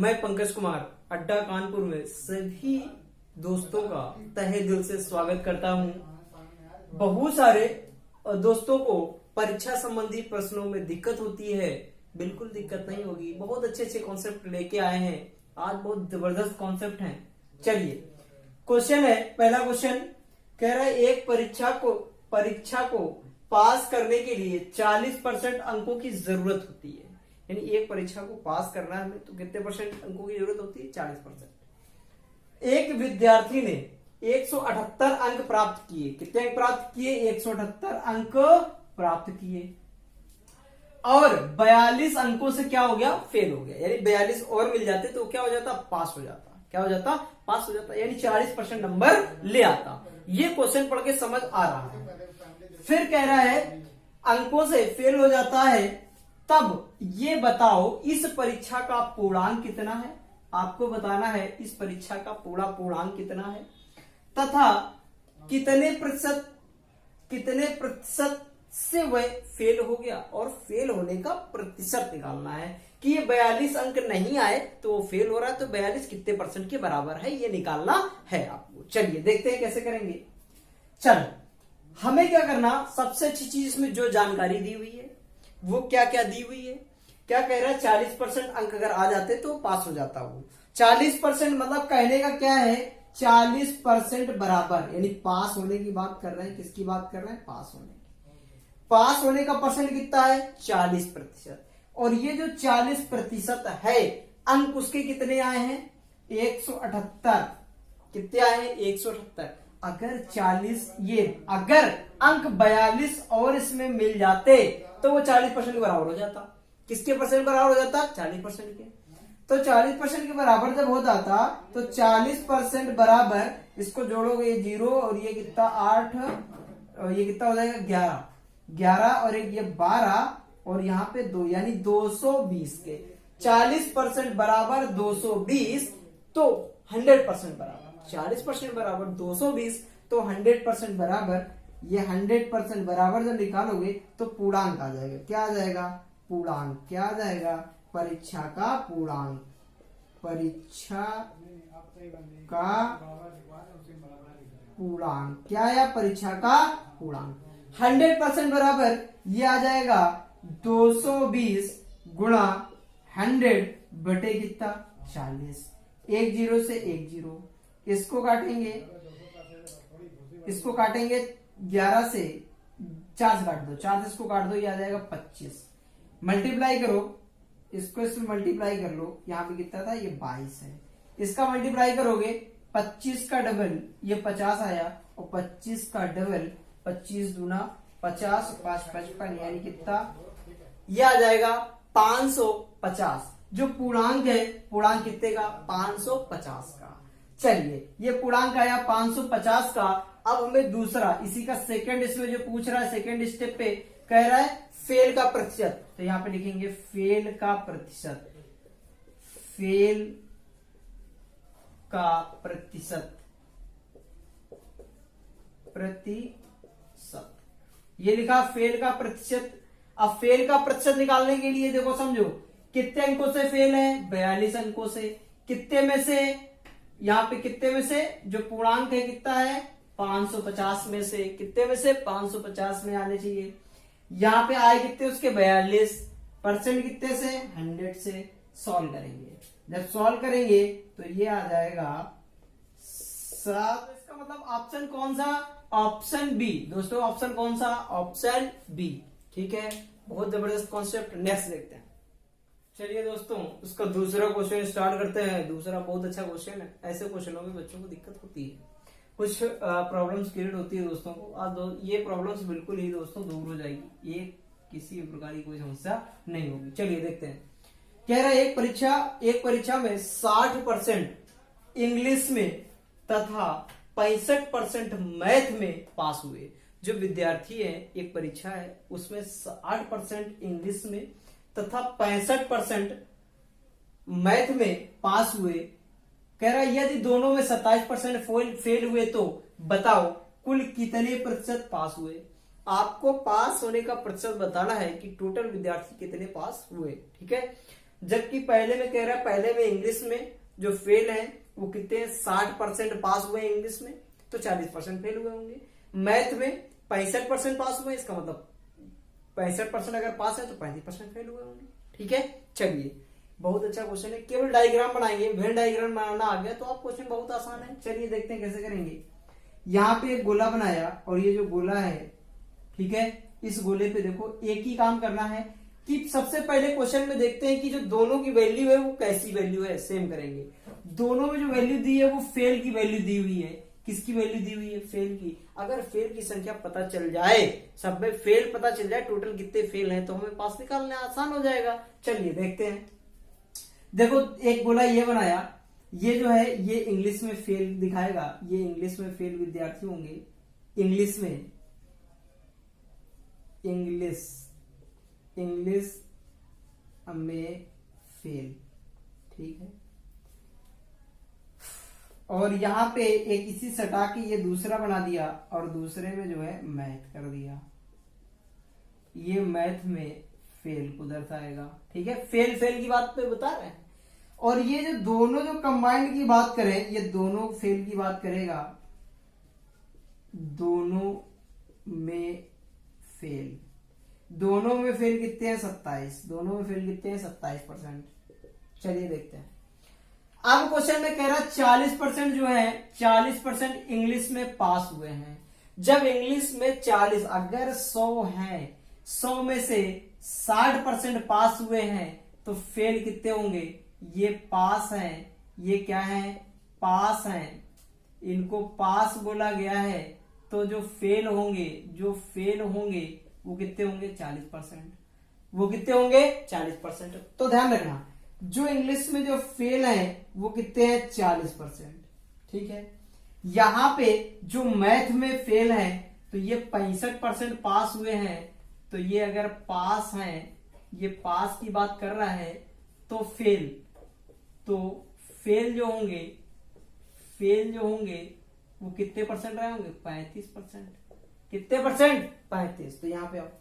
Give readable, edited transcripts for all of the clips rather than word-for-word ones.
मैं पंकज कुमार अड्डा कानपुर में सभी दोस्तों का तहे दिल से स्वागत करता हूं। बहुत सारे दोस्तों को परीक्षा संबंधी प्रश्नों में दिक्कत होती है। बिल्कुल दिक्कत नहीं होगी, बहुत अच्छे अच्छे कॉन्सेप्ट लेके आए हैं। आज बहुत जबरदस्त कॉन्सेप्ट हैं। चलिए क्वेश्चन है, पहला क्वेश्चन कह रहा है एक परीक्षा को पास करने के लिए 40% अंकों की जरूरत होती है। यानी एक परीक्षा को पास करना है हमें तो कितने परसेंट अंकों की जरूरत होती है? 40%। एक विद्यार्थी ने 178 अंक प्राप्त किए। कितने अंक प्राप्त किए? 178 अंक प्राप्त किए और 42 अंकों से क्या हो गया? फेल हो गया। यानी 42 और मिल जाते तो क्या हो जाता? पास हो जाता। क्या हो जाता? पास हो जाता। यानी 40% नंबर ले आता। ये क्वेश्चन पढ़ के समझ आ रहा है। फिर कह रहा है अंकों से फेल हो जाता है, तब ये बताओ इस परीक्षा का पूर्णांक कितना है। आपको बताना है इस परीक्षा का पूरा पूर्णांक कितना है तथा कितने प्रतिशत से वह फेल हो गया और फेल होने का प्रतिशत निकालना है कि ये 42 अंक नहीं आए तो वो फेल हो रहा है, तो 42 कितने परसेंट के बराबर है ये निकालना है आपको। चलिए देखते हैं कैसे करेंगे। चलो हमें क्या करना, सबसे अच्छी चीज इसमें जो जानकारी दी हुई है वो क्या क्या दी हुई है। क्या कह रहा है? 40% अंक अगर आ जाते तो पास हो जाता। वो 40% मतलब कहने का क्या है? 40% बराबर, यानी पास होने की बात कर रहे हैं। किसकी बात कर रहे हैं? पास होने की। पास होने का परसेंट कितना है? 40%। और ये जो 40% है, अंक उसके कितने आए हैं? 178। कितने आए हैं? 178। अगर 40 अगर अंक 42 और इसमें मिल जाते तो वो 40% के बराबर हो जाता। किसके परसेंट बराबर हो जाता? 40% के। तो 40% के बराबर जब हो जाता तो 40% बराबर, इसको जोड़ोगे ये 0 और ये कितना 8 और ये कितना हो जाएगा 11 और एक ये 12 और यहाँ पे 2, यानी 220 के 40% बराबर 220 तो 100% बराबर। 40% बराबर 220 तो 100% बराबर। ये 100% बराबर जब निकालोगे तो पूर्णांक आ जाएगा। क्या आ जाएगा? पूर्णांक। क्या आ जाएगा? परीक्षा का पूर्णांक। परीक्षा का पूर्णांक क्या आया? परीक्षा का पूर्णांक 100% बराबर ये आ जाएगा 220 गुणा 100 बटे कितना? 40। एक 0 से एक 0, इसको काटेंगे 11 से 4 से काट दो, 4 से इसको काट दो, ये आ जाएगा 25। मल्टीप्लाई करो, इसको इसमें मल्टीप्लाई कर लो। यहाँ पे कितना था? ये 22 है। इसका मल्टीप्लाई करोगे 25 का डबल ये 50 आया और 25 का डबल 25 दूना 50, 5 55, यानी कितना? ये आ जाएगा 550। जो पूर्णांक है, पूर्णांक कितने का? 550 का। चलिए ये पूर्णांक आया 550 का। अब हमें दूसरा इसी का सेकंड, इसमें जो पूछ रहा है सेकंड स्टेप पे कह रहा है फेल का प्रतिशत। तो यहां पे लिखेंगे फेल का प्रतिशत। फेल का प्रतिशत ये लिखा फेल का प्रतिशत। अब फेल का प्रतिशत निकालने के लिए देखो समझो कितने अंकों से फेल है? 42 अंकों से। कितने में से? यहाँ पे कितने में से? जो पूर्णांक है कितना है? 550 में से। कितने में से? 550 में आने चाहिए। यहाँ पे आए कितने उसके? 42%। कितने से? 100 से। सॉल्व करेंगे। जब सॉल्व करेंगे तो ये आ जाएगा 7। इसका मतलब ऑप्शन कौन सा? Option B. दोस्तों ऑप्शन कौन सा? Option B. ठीक है, बहुत जबरदस्त कॉन्सेप्ट। नेक्स्ट देखते हैं। चलिए दोस्तों उसका दूसरा क्वेश्चन स्टार्ट करते हैं। दूसरा बहुत अच्छा क्वेश्चन है। ऐसे क्वेश्चनों में बच्चों को दिक्कत होती है, कुछ प्रॉब्लम्स क्रिएट होती है दोस्तों को। आज ये प्रॉब्लम्स बिल्कुल ही दोस्तों दूर हो जाएगी। ये किसी भी प्रकार की कोई समस्या नहीं होगी। चलिए देखते हैं। कह रहा है एक परीक्षा में 60% इंग्लिश में तथा 65% मैथ में पास हुए जो विद्यार्थी है। एक परीक्षा है उसमें 60% इंग्लिश में तथा 65% मैथ में पास हुए। कह रहा है यदि दोनों में 27% फेल हुए तो बताओ कुल कितने प्रतिशत पास हुए। आपको पास होने का प्रतिशत बताना है कि टोटल विद्यार्थी कितने पास हुए। ठीक है, जबकि पहले में कह रहा है, पहले में इंग्लिश में जो फेल है वो कितने हैं, 60% पास हुए इंग्लिश में, तो 40% फेल हुए होंगे। मैथ में 65% पास हुए, इसका मतलब 65% अगर पास है तो 35% फेल हुए होंगे। ठीक है, चलिए बहुत अच्छा क्वेश्चन है। केवल डायग्राम बनाएंगे, वेन डायग्राम बनाना आ गया तो आप क्वेश्चन बहुत आसान है। चलिए देखते हैं कैसे करेंगे। यहाँ पे एक गोला बनाया और ये जो गोला है, ठीक है, इस गोले पे देखो एक ही काम करना है कि सबसे पहले क्वेश्चन में देखते हैं कि जो दोनों की वैल्यू है वो कैसी वैल्यू है, सेम करेंगे। दोनों में जो वैल्यू दी है वो फेल की वैल्यू दी हुई है। किसकी वैल्यू दी हुई है, फेल की। अगर फेल की संख्या पता चल जाए, सब में फेल पता चल जाए, टोटल कितने फेल हैं, तो हमें पास निकालना आसान हो जाएगा। चलिए देखते हैं। देखो एक गोला ये बनाया, ये जो है ये इंग्लिश में फेल दिखाएगा, ये इंग्लिश में फेल विद्यार्थी होंगे, इंग्लिश में, इंग्लिश में फेल, ठीक है। और यहां पे एक इसी सटा के ये दूसरा बना दिया और दूसरे में जो है मैथ कर दिया, ये मैथ में फेल को दर्शाएगा। ठीक है, फेल की बात पे बता रहे हैं। और ये जो दोनों जो कंबाइंड की बात करें, ये दोनों फेल की बात करेगा, दोनों में फेल, दोनों में फेल कितने हैं, 27, दोनों में फेल कितने हैं, 27%। चलिए देखते हैं। अब क्वेश्चन में कह रहा है 40% जो है, 40% इंग्लिश में पास हुए हैं। जब इंग्लिश में 40, अगर 100 है, 100 में से 60% पास हुए हैं तो फेल कितने होंगे, ये पास हैं, ये क्या है, पास हैं, इनको पास बोला गया है। तो जो फेल होंगे, जो फेल होंगे वो कितने होंगे, 40%। वो कितने होंगे, 40%। तो ध्यान रखना, जो इंग्लिश में जो फेल है वो कितने हैं, 40%। ठीक है, यहां पे जो मैथ में फेल है तो ये 65% पास हुए हैं। तो ये अगर पास हैं, ये पास की बात कर रहा है, तो फेल, तो फेल जो होंगे, फेल जो होंगे वो कितने परसेंट रहे होंगे, 35%। कितने परसेंट, 35। तो यहां पे आप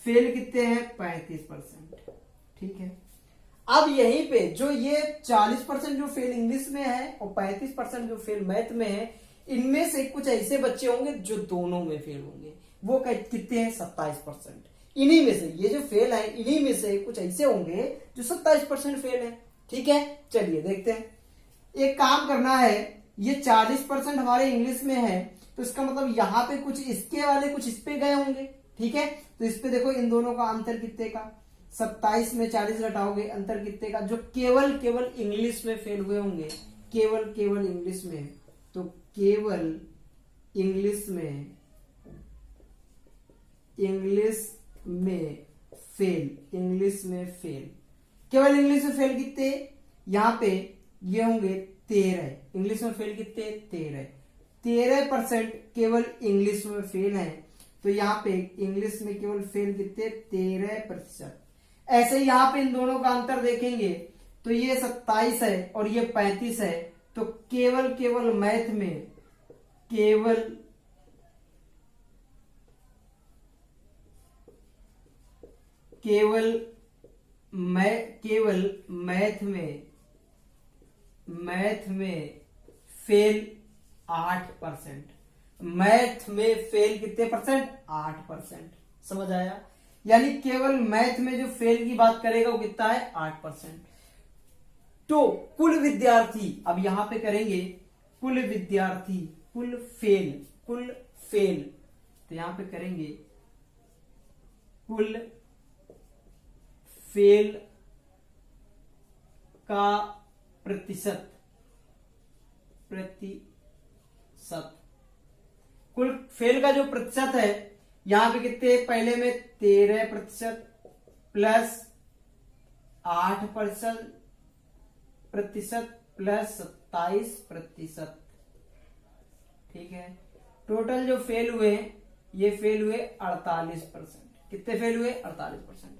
फेल कितने हैं, 35%। ठीक है, अब यहीं पे जो ये 40% जो फेल इंग्लिश में है और 35% जो फेल मैथ में है, इनमें से कुछ ऐसे बच्चे होंगे जो दोनों में फेल होंगे। वो कितने हैं, 27%। इन्हीं में से, ये जो फेल है इन्हीं में से कुछ ऐसे होंगे जो 27% फेल है। ठीक है, चलिए देखते हैं। एक काम करना है, ये 40% हमारे इंग्लिश में है, तो इसका मतलब यहाँ पे कुछ इसके वाले कुछ इस पे गए होंगे। ठीक है, तो इस पे देखो इन दोनों का अंतर कितने का, 27 में 40 घटाओगे, अंतर कितने का, जो केवल इंग्लिश में फेल हुए होंगे, केवल इंग्लिश में, तो केवल इंग्लिश में फेल, इंग्लिश में फेल, केवल इंग्लिश में फेल कितने, यहां पे ये होंगे 13। इंग्लिश में फेल कितने, 13% केवल इंग्लिश में फेल है। तो यहाँ पे इंग्लिश में केवल फेल कितने, 13%। ऐसे ही यहाँ पे इन दोनों का अंतर देखेंगे तो ये 27 है और ये 35 है। तो केवल मैथ में, केवल मैथ में फेल 8%। मैथ में फेल कितने परसेंट, 8%। समझ आया, यानी केवल मैथ में जो फेल की बात करेगा वो कितना है, 8%। तो कुल विद्यार्थी, अब यहां पे करेंगे कुल विद्यार्थी, कुल फेल, तो यहां पे करेंगे कुल फेल का प्रतिशत, कुल फेल का जो प्रतिशत है यहां पे कितने, पहले में 13% प्लस 8% प्लस 27%। ठीक है, टोटल जो फेल हुए ये फेल हुए 48%। कितने फेल हुए, 48%।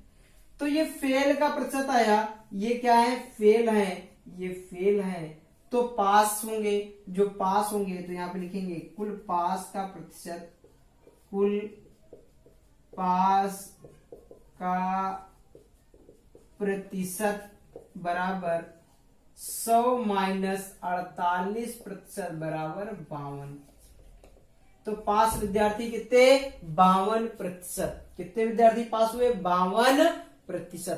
तो ये फेल का प्रतिशत आया, ये क्या है, फेल है, ये फेल है। तो पास होंगे, जो पास होंगे तो यहां पे लिखेंगे कुल पास का प्रतिशत, कुल पास का प्रतिशत बराबर 100 माइनस 48% बराबर 52। तो पास विद्यार्थी कितने? 52%। कितने विद्यार्थी पास हुए? 52%।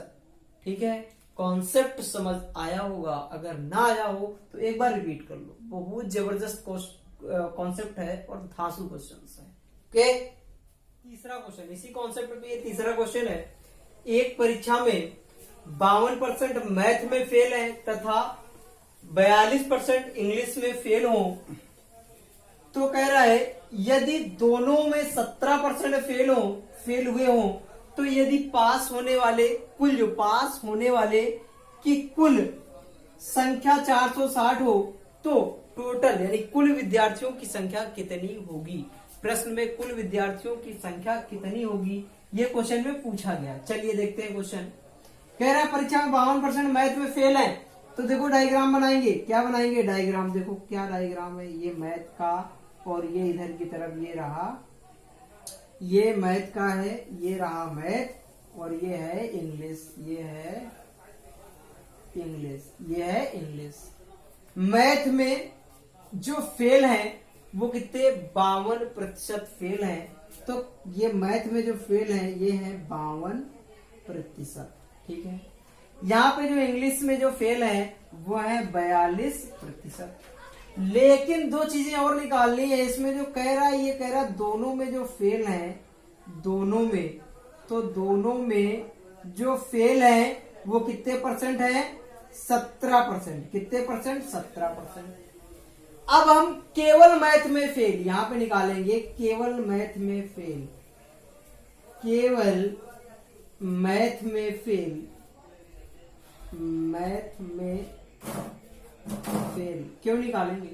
ठीक है, कॉन्सेप्ट समझ आया होगा। अगर ना आया हो तो एक बार रिपीट कर लो, बहुत जबरदस्त कॉन्सेप्ट है और धांसू क्वेश्चन है। ओके, तीसरा क्वेश्चन इसी कॉन्सेप्ट पे, ये तीसरा क्वेश्चन है। एक परीक्षा में 52% मैथ में फेल है तथा 42% इंग्लिश में फेल हो, तो कह रहा है यदि दोनों में 17% फेल हुए हो, तो यदि पास होने वाले की कुल संख्या 460 हो तो टोटल यानी कुल विद्यार्थियों की संख्या कितनी होगी। प्रश्न में कुल विद्यार्थियों की संख्या कितनी होगी, ये क्वेश्चन में पूछा गया। चलिए देखते हैं क्वेश्चन। कह रहा है परीक्षा में 52% मैथ में फेल है, तो देखो डायग्राम बनाएंगे। क्या बनाएंगे? डायग्राम। देखो क्या डायग्राम है, ये मैथ का और ये इधर की तरफ ये रहा, ये मैथ का है, ये रहा मैथ और ये है इंग्लिश, ये है इंग्लिश। मैथ में जो फेल है वो कितने? 52% फेल है। तो ये मैथ में जो फेल है ये है 52%। ठीक है, यहाँ पे जो इंग्लिश में जो फेल है वो है 42%। लेकिन दो चीजें और निकालनी है इसमें। जो कह रहा है, ये कह रहा है दोनों में जो फेल है, दोनों में जो फेल है वो कितने परसेंट है? 17%। कितने परसेंट? 17%। अब हम केवल मैथ में फेल यहां पे निकालेंगे। केवल मैथ में फेल क्यों निकालेंगे?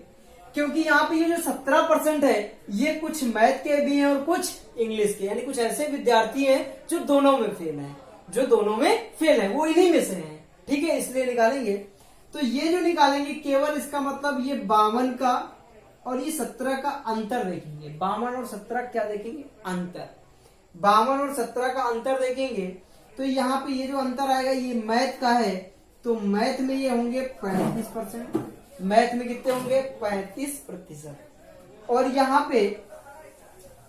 क्योंकि यहाँ पे ये जो 17% है ये कुछ मैथ के भी हैं और कुछ इंग्लिश के, यानी कुछ ऐसे विद्यार्थी हैं जो दोनों में फेल हैं, वो इन्हीं में से हैं। ठीक है, इसलिए निकालेंगे। तो ये जो निकालेंगे केवल, इसका मतलब ये 52 का और ये 17 का अंतर देखेंगे। 52 और 17 क्या देखेंगे? अंतर। 52 और 17 का अंतर देखेंगे तो यहाँ पे ये जो अंतर आएगा ये मैथ का है, तो मैथ में ये होंगे 35%। मैथ में कितने होंगे? 35%। और यहाँ पे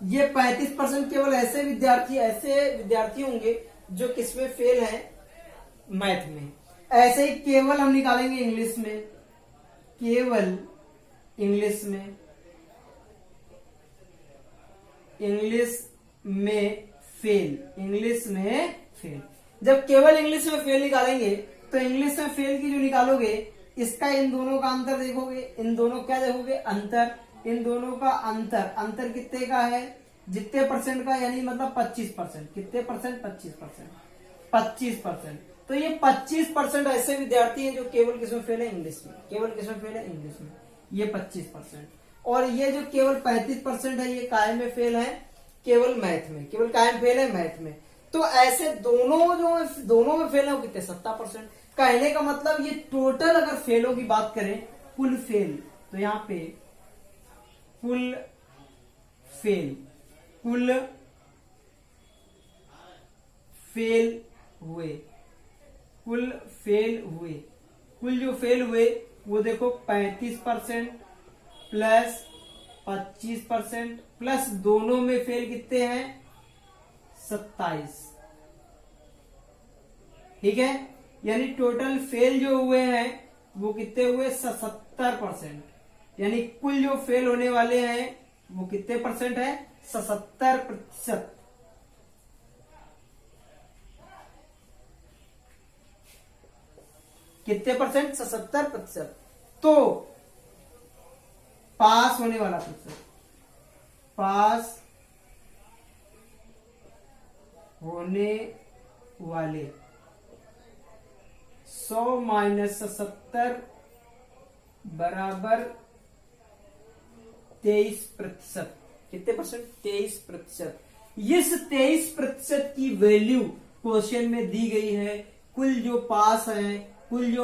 ये 35% केवल ऐसे विद्यार्थी होंगे जो किसमें फेल है? मैथ में। ऐसे ही केवल हम निकालेंगे इंग्लिश में। केवल इंग्लिश में फेल। जब केवल इंग्लिश में फेल निकालेंगे तो इंग्लिश में फेल की जो निकालोगे इसका इन दोनों का अंतर देखोगे। इन दोनों क्या देखोगे? अंतर। इन दोनों का अंतर कितने का है? जितने परसेंट का, यानी मतलब 25%। कितने परसेंट? 25%। तो ये 25% ऐसे विद्यार्थी हैं जो केवल किसमें फेल है? इंग्लिश में। ये 25%। और ये जो केवल 35% है ये कायम में फेल है? केवल मैथ में। मैथ में। तो ऐसे दोनों में फेल है वो कितने? 17%। कहने का मतलब ये टोटल अगर फेलों की बात करें, कुल फेल, तो यहाँ पे कुल फेल जो फेल हुए वो देखो 35% प्लस 25% प्लस दोनों में फेल कितने हैं? 27। ठीक है, यानी टोटल फेल जो हुए हैं वो कितने हुए? 70%। यानी कुल जो फेल होने वाले हैं वो कितने परसेंट है? 70%। कितने परसेंट? 70%। तो पास होने वाला प्रतिशत, पास होने वाले 100 माइनस 70 बराबर 23%। कितने परसेंट? 23%। इस 23% की वैल्यू क्वेश्चन में दी गई है। कुल जो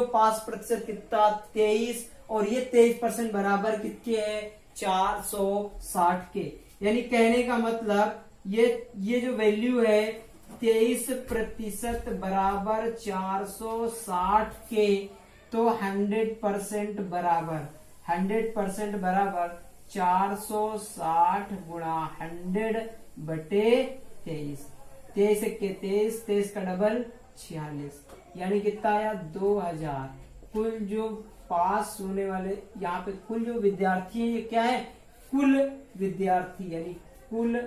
पास प्रतिशत कितना? 23। और ये 23% बराबर कितने है? 460 के। यानी कहने का मतलब ये जो वैल्यू है 23% बराबर 460 के, तो 100% बराबर 100% बराबर 460 गुणा 100 बटे 23। 23 के 23, 23 का डबल 46, यानी कितना आया 2000। कुल जो पास होने वाले, यहाँ पे कुल जो विद्यार्थी है ये क्या है, कुल विद्यार्थी यानी कुल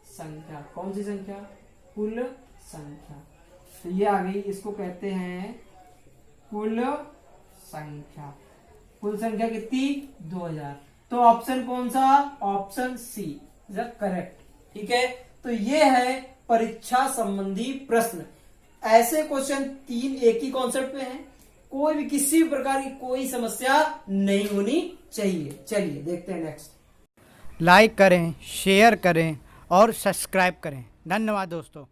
संख्या। कौन सी संख्या, कुल संख्या। तो ये आ गई, इसको कहते हैं कुल संख्या। कुल संख्या कितनी, 2000। तो ऑप्शन कौन सा, ऑप्शन सी इज करेक्ट। ठीक है, तो ये है परीक्षा संबंधी प्रश्न। ऐसे क्वेश्चन 3 एक ही कॉन्सेप्ट पे हैं, कोई भी किसी भी प्रकार की कोई समस्या नहीं होनी चाहिए। चलिए देखते हैं नेक्स्ट। लाइक करें, शेयर करें और सब्सक्राइब करें। धन्यवाद दोस्तों।